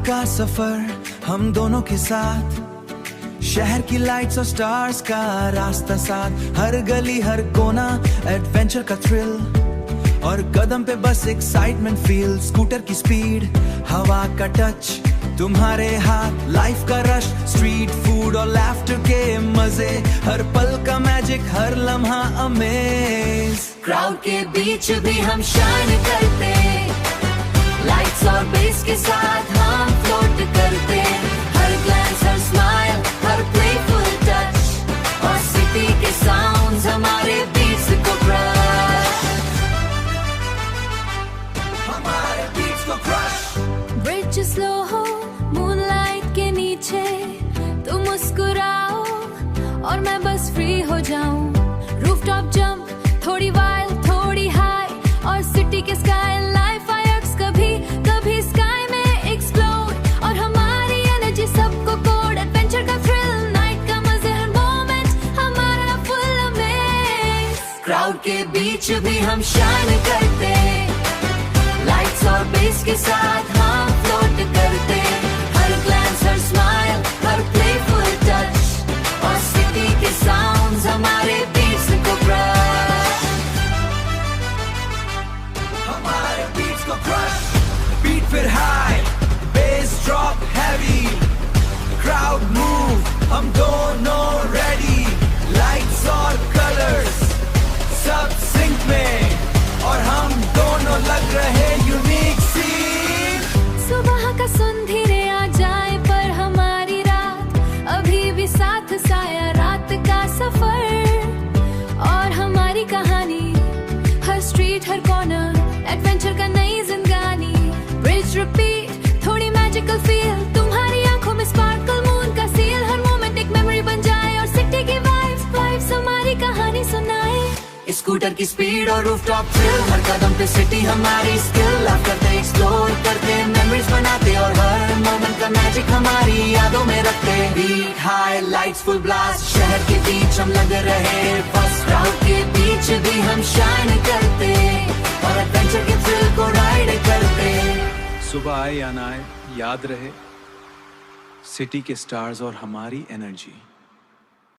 का सफर हम दोनों के साथ, शहर की लाइट्स और स्टार्स का रास्ता साथ, हर गली हर कोना एडवेंचर का थ्रिल, और कदम पे बस एक्साइटमेंट फील। स्कूटर की स्पीड, हवा का टच, तुम्हारे हाथ, लाइफ का रश, स्ट्रीट फूड और लाफ्टर के मजे, हर पल का मैजिक, हर लम्हा अमेज। क्राउड के बीच भी हम शाइन करते, लाइट्स और बेस के साथ हम फ्लोट करते, हर ग्लैंस हर स्माइल हर प्लेफुल टच, और सिटी के साउंड्स हमारे बीट्स को क्रश, हमारे बीट्स को क्रश। ब्रिज स्लो हो मूनलाइट के नीचे, तुम मुस्कुराओ और मैं बस फ्री हो जाऊं, रूफटॉप जंप थोड़ी वाइल्ड थोड़ी हाई, और सिटी के स्काई लाइफ फायर्स कभी कभी स्काई में एक्सप्लोड, और हमारी एनर्जी सबको कोड, एडवेंचर का थ्रिल, नाइट का मजे, हर मोमेंट हमारा फुल अमेज। क्राउड के बीच भी हम शाइन करते, लाइट्स और बेस के साथ हम फ्लोट करते, हर ग्लैंस हर स्माइल हर प्लेफुल टच, और सिटी के साउंड्स हमारे बीट्स को क्रश, हमारे बीट्स को क्रश। बीट फिर high, bass drop heavy, crowd move, हम दोनों रेडी, लाइट्स और कलर्स सब सिंक में, और हम दोनों लग रहे यूनिक सीन। सुबह का सुन धीरे आ जाए पर हमारी रात, अभी भी साथ साया रात का सफर, और हमारी कहानी हर स्ट्रीट हर कॉर्नर, एडवेंचर का नई जिंदगानी, ब्रिज रिपीट थोड़ी मैजिकल फील, तुम्हारी आंखों में स्पार्कल मून का सील, हर मोमेंट एक मेमोरी बन जाए, और सिटी की वाइब्स हमारी कहानी सुनाए। स्कूटर की स्पीड और रूफटॉप थ्रिल, हर कदम पे सिटी हमारी स्किल, लव करते एक्सप्लोर करते मेमोरीज बनाते, और हर मोमेंट का मैजिक हमारी यादों में रखते। Beat high lights full blast, शहर के बीच हम लग रहे बस, क्राउड के बीच भी हम शाइन करते, और एडवेंचर के थ्रिल को राइड करते। सुबह आए या ना आए, याद रहे सिटी के स्टार्स और हमारी एनर्जी।